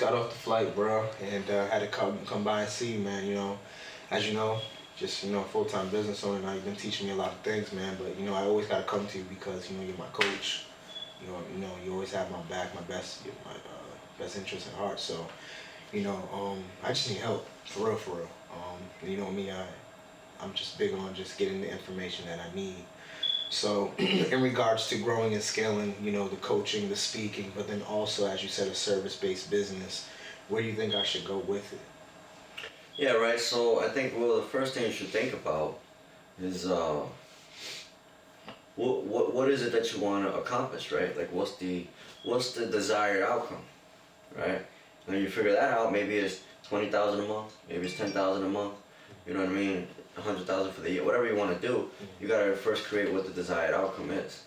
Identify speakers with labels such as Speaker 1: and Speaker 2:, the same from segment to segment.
Speaker 1: got off the flight, bro, and had to come by and see you, man. As you know, just full time business owner. Now you've been teaching me a lot of things, man. But I always gotta come to you because you're my coach. You always have my back, my best interest at heart. So I just need help for real, for real. You know me, I'm just big on just getting the information that I need. So, in regards to growing and scaling, the coaching, the speaking, but then also, as you said, a service-based business, where do you think I should go with it?
Speaker 2: Yeah, right. So I think the first thing you should think about is what is it that you want to accomplish, right? Like what's the desired outcome, right? When you figure that out, maybe it's 20,000 a month, maybe it's 10,000 a month. You know what I mean? 100,000 for the year, whatever you want to do. You gotta first create what the desired outcome is.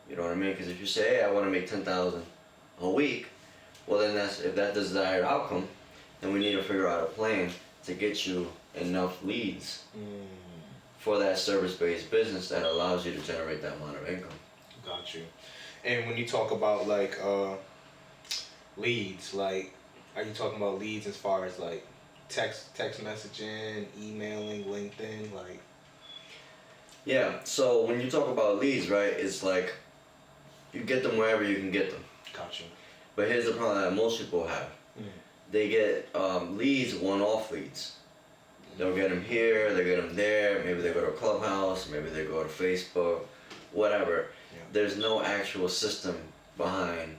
Speaker 2: You know what I mean? Because if you say, hey, I want to make 10,000 a week, well then if that's the desired outcome, then we need to figure out a plan to get you enough leads for that service-based business that allows you to generate that amount of income.
Speaker 1: Got you. And when you talk about like leads, like, are you talking about leads as far as like text messaging, emailing, LinkedIn, like?
Speaker 2: Yeah, so when you talk about leads, right, it's like you get them wherever you can get them.
Speaker 1: Gotcha.
Speaker 2: But here's the problem that most people have. They get leads, one-off leads. They'll get them here, they get them there, maybe they go to a clubhouse, maybe they go to Facebook, whatever.
Speaker 1: Yeah.
Speaker 2: There's no actual system behind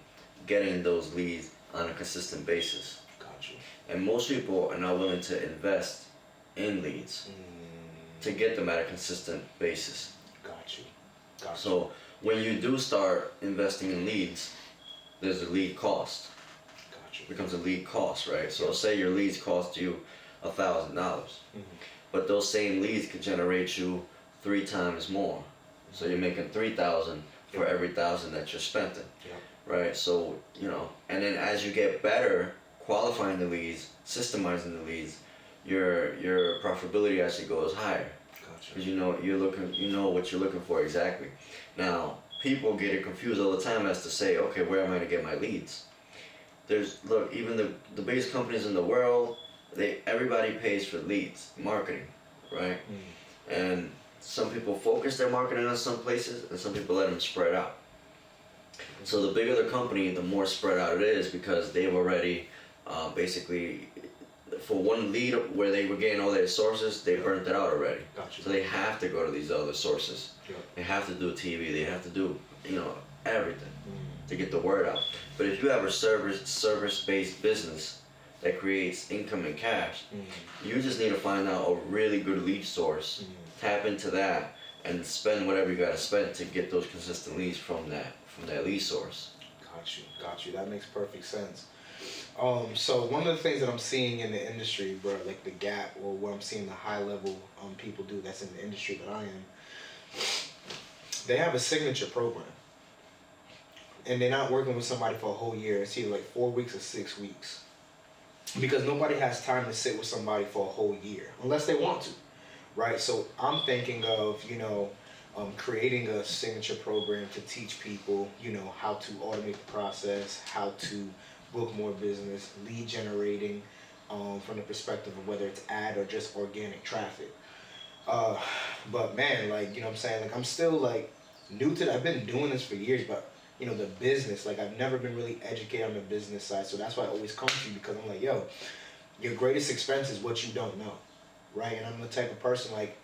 Speaker 2: getting those leads on a consistent basis.
Speaker 1: Gotcha.
Speaker 2: And most people are not willing to invest in leads to get them at a consistent basis.
Speaker 1: Gotcha.
Speaker 2: So when you do start investing in leads, there's a lead cost. It becomes a lead cost, right? So say your leads cost you $1,000, but those same leads could generate you 3 times more. So you're making 3,000 for every 1,000 that you're spending, right? So and then as you get better qualifying the leads, systemizing the leads, your profitability actually goes higher. Because you know what you're looking for exactly. Now people get it confused all the time as to say, okay, where am I to get my leads? Even the biggest companies in the world, everybody pays for leads, marketing, right? And some people focus their marketing on some places, and some people let them spread out. So the bigger the company, the more spread out it is, because they've already basically, for one lead where they were getting all their sources, they burnt it out already.
Speaker 1: Gotcha.
Speaker 2: So they have to go to these other sources. They have to do TV, they have to do everything to get the word out. But if you have a service-based business that creates income and cash, you just need to find out a really good lead source, tap into that, and spend whatever you gotta spend to get those consistent leads from that lead source.
Speaker 1: Got you. That makes perfect sense. So one of the things that I'm seeing in the industry, bro, like the gap, or what I'm seeing the high level people do that's in the industry that I am, they have a signature program. And they're not working with somebody for a whole year. It's either like 4 weeks or 6 weeks. Because nobody has time to sit with somebody for a whole year, unless they want to, right? So I'm thinking of, creating a signature program to teach people, how to automate the process, how to book more business, lead generating, from the perspective of whether it's ad or just organic traffic. But man, like, what I'm saying? Like, I'm still like new to that. I've been doing this for years, but the business, like, I've never been really educated on the business side. So that's why I always come to you, because I'm like, yo, your greatest expense is what you don't know, right? And I'm the type of person like,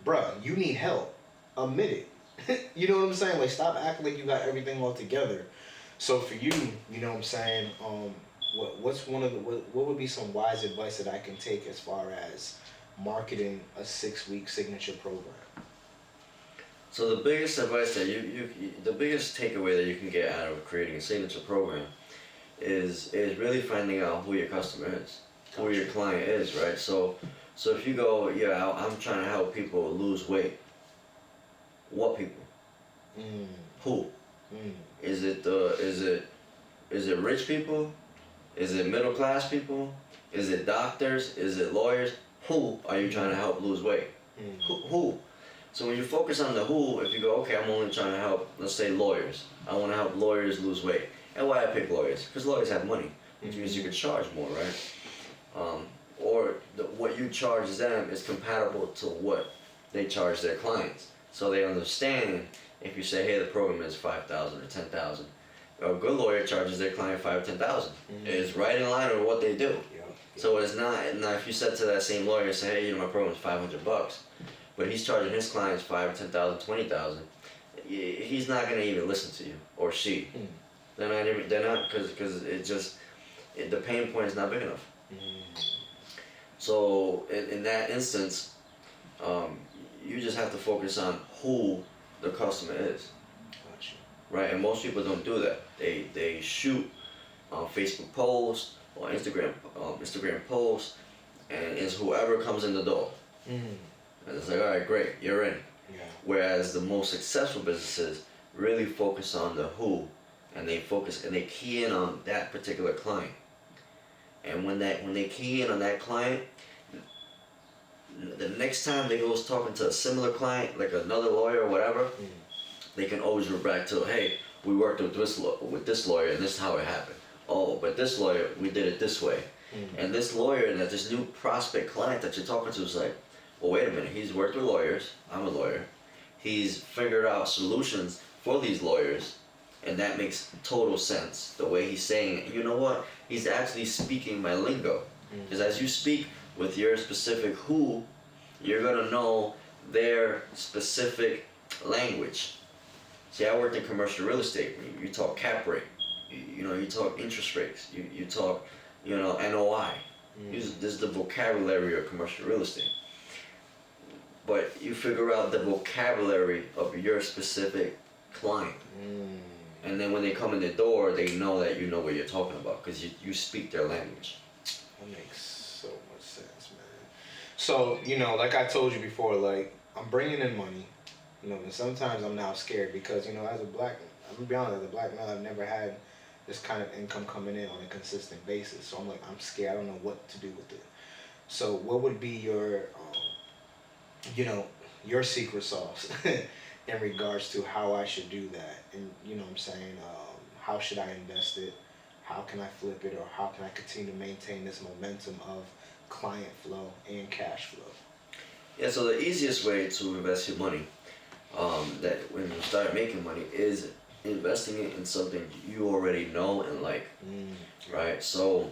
Speaker 1: bruh, you need help. Admit it. You know what I'm saying? Like, stop acting like you got everything all together. So for you, what I'm saying, what would be some wise advice that I can take as far as marketing a 6-week signature program?
Speaker 2: So the biggest advice that the biggest takeaway that you can get out of creating a signature program is really finding out who your customer is, who your client is, right? So if you go, I'm trying to help people lose weight. What people? Who? Is it rich people? Is it middle class people? Is it doctors? Is it lawyers? Who are you trying to help lose weight? Who? So when you focus on the who, if you go, okay, I'm only trying to help, let's say lawyers. I want to help lawyers lose weight. And why I pick lawyers? Because lawyers have money. which means you can charge more, right? Or what you charge them is compatible to what they charge their clients, so they understand. If you say, hey, the program is 5,000 or 10,000, a good lawyer charges their client 5 or 10,000. It's right in line with what they do. So it's not now. If you said to that same lawyer, say, hey, my program is $500, but he's charging his clients 5 or 10,000, 20,000, he's not gonna even listen to you, or she. They're not, because the pain point is not big enough. So in that instance, you just have to focus on who the customer is.
Speaker 1: Gotcha.
Speaker 2: Right, and most people don't do that. They shoot Facebook posts or Instagram posts, and it's whoever comes in the door. And it's like, all right, great, you're in.
Speaker 1: Yeah.
Speaker 2: Whereas the most successful businesses really focus on the who, and they key in on that particular client. And when they key in on that client, the next time they go talking to a similar client, like another lawyer or whatever, they can always revert back to, hey, we worked with this lawyer and this is how it happened. Oh, but this lawyer, we did it this way. And this lawyer and this new prospect client that you're talking to is like, well, wait a minute, he's worked with lawyers, I'm a lawyer. He's figured out solutions for these lawyers, and that makes total sense, the way he's saying it. You know what? He's actually speaking my lingo. Because as you speak with your specific who, you're gonna know their specific language. See, I worked in commercial real estate. You talk cap rate, you talk interest rates, you talk, NOI. This is the vocabulary of commercial real estate. But you figure out the vocabulary of your specific client. And then when they come in the door, they know that you know what you're talking about, because you speak their language.
Speaker 1: That makes so much sense, man. So, like I told you before, like, I'm bringing in money, and sometimes I'm now scared because, I'm gonna be honest, as a black man, I've never had this kind of income coming in on a consistent basis. So I'm like, I'm scared. I don't know what to do with it. So what would be your secret sauce in regards to how I should do that? And, what I'm saying, how should I invest it? How can I flip it, or how can I continue to maintain this momentum of client flow and cash flow?
Speaker 2: Yeah, so the easiest way to invest your money, that when you start making money, is investing it in something you already know and like, right? So,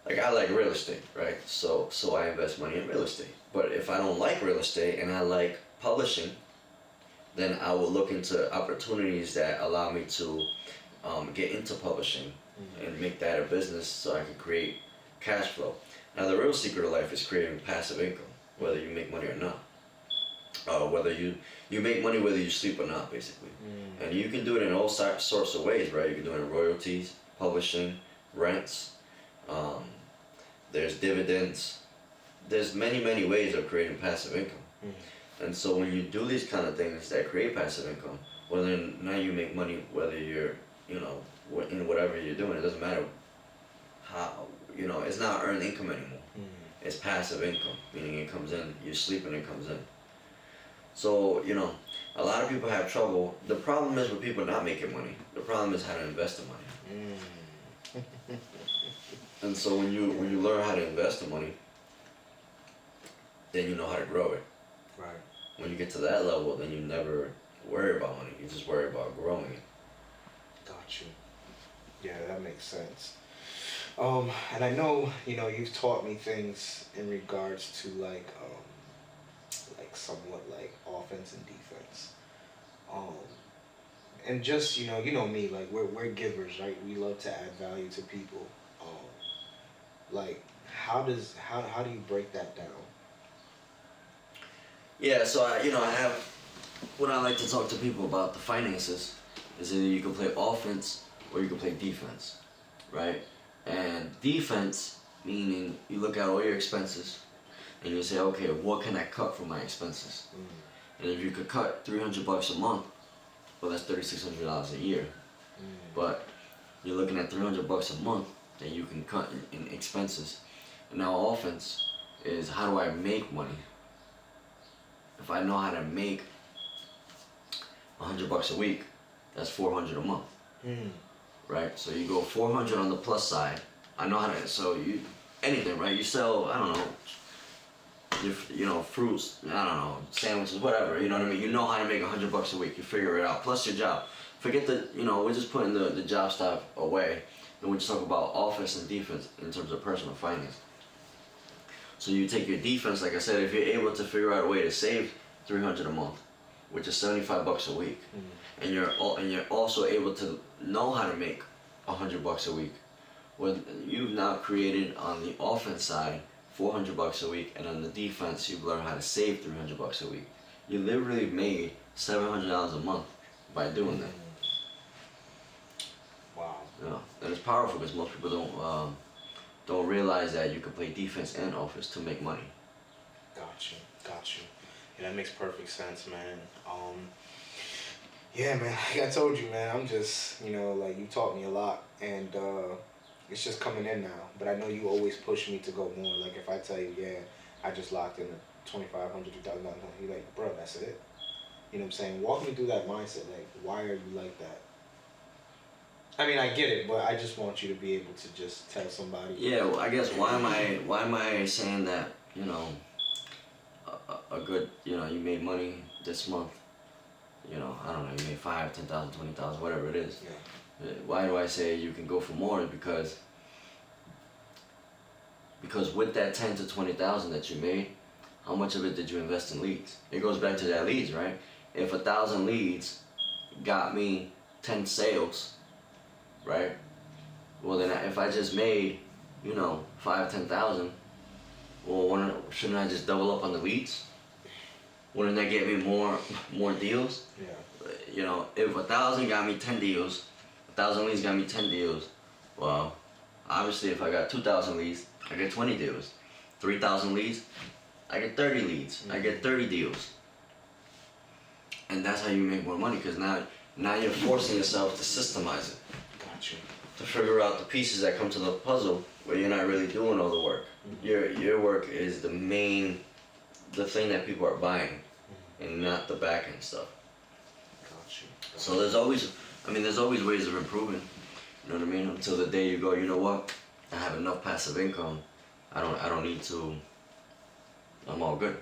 Speaker 2: like, I like real estate, right? So I invest money in real estate. But if I don't like real estate and I like publishing, then I will look into opportunities that allow me to get into publishing and make that a business, so I can create cash flow. Now, the real secret of life is creating passive income, whether you make money or not. Whether you make money whether you sleep or not, basically. And you can do it in all sorts of ways, right? You can do it in royalties, publishing, rents. There's dividends. There's many ways of creating passive income. And so when you do these kind of things that create passive income, well, then now you make money whether you're, in whatever you're doing. It doesn't matter how, it's not earned income anymore. It's passive income, meaning it comes in, you sleep and it comes in. So, a lot of people have trouble. The problem is with people not making money. The problem is how to invest the money. And so when you learn how to invest the money, then you know how to grow it.
Speaker 1: Right.
Speaker 2: When you get to that level, then you never worry about money. You just worry about growing it.
Speaker 1: Got you. Yeah, that makes sense. And I know, you've taught me things in regards to like somewhat like offense and defense. And just, you know me, like we're givers, right? We love to add value to people. Like how do you break that down?
Speaker 2: Yeah, so I have, when I like to talk to people about the finances, is either you can play offense or you can play defense, right? And defense, meaning you look at all your expenses and you say, okay, what can I cut from my expenses? And if you could cut $300 a month, well, that's $3,600 a year. But you're looking at $300 a month that you can cut in expenses. And now offense is, how do I make money? If I know how to make $100 a week, that's $400 a month. right? So you go 400 on the plus side. I know how to. So you anything, right? You sell, I don't know, fruits, I don't know, sandwiches, whatever. You know what I mean? You know how to make $100 a week. You figure it out. Plus your job. Forget that. We're just putting the job stuff away, and we just talk about offense and defense in terms of personal finance. So you take your defense, like I said, if you're able to figure out a way to save $300 a month, which is $75 a week, and you're also able to know how to make $100 a week. Well, you've now created on the offense side $400 a week, and on the defense you've learned how to save $300 a week. You literally made $700 a month by doing that.
Speaker 1: Wow.
Speaker 2: And it's powerful because most people don't realize that you can play defense and offense to make money.
Speaker 1: Got you. Yeah, that makes perfect sense, man. Yeah, man, like I told you, man, I'm just, like, you taught me a lot, and it's just coming in now. But I know you always push me to go more. Like, if I tell you, yeah, I just locked in a $2,500, $2,000, you're like, bro, that's it? You know what I'm saying? Walk me through that mindset. Like, why are you like that? I mean, I get it, but I just want you to be able to just tell somebody.
Speaker 2: Yeah, well, I guess why am I saying that? A good, you made money this month. I don't know, you made 5, 10,000, 20,000, whatever it is.
Speaker 1: Yeah.
Speaker 2: Why do I say you can go for more? Because with that 10 to 20,000 that you made, how much of it did you invest in leads? It goes back to that leads, right? If 1,000 leads got me 10 sales, right? Well, then if I just made, 5, 10,000, well, shouldn't I just double up on the leads? Wouldn't that get me more deals?
Speaker 1: Yeah.
Speaker 2: If 1,000 got me 10 deals, 1,000 leads got me 10 deals, well, obviously if I got 2,000 leads, I get 20 deals. 3,000 leads, I get 30 leads. I get 30 deals. And that's how you make more money, because now you're forcing yourself to systemize it.
Speaker 1: Got you.
Speaker 2: To figure out the pieces that come to the puzzle where you're not really doing all the work. Your work is the thing that people are buying, and not the back end stuff.
Speaker 1: Got you.
Speaker 2: So there's always ways of improving. You know what I mean? Until the day you go, you know what? I have enough passive income. I don't need to. I'm all good.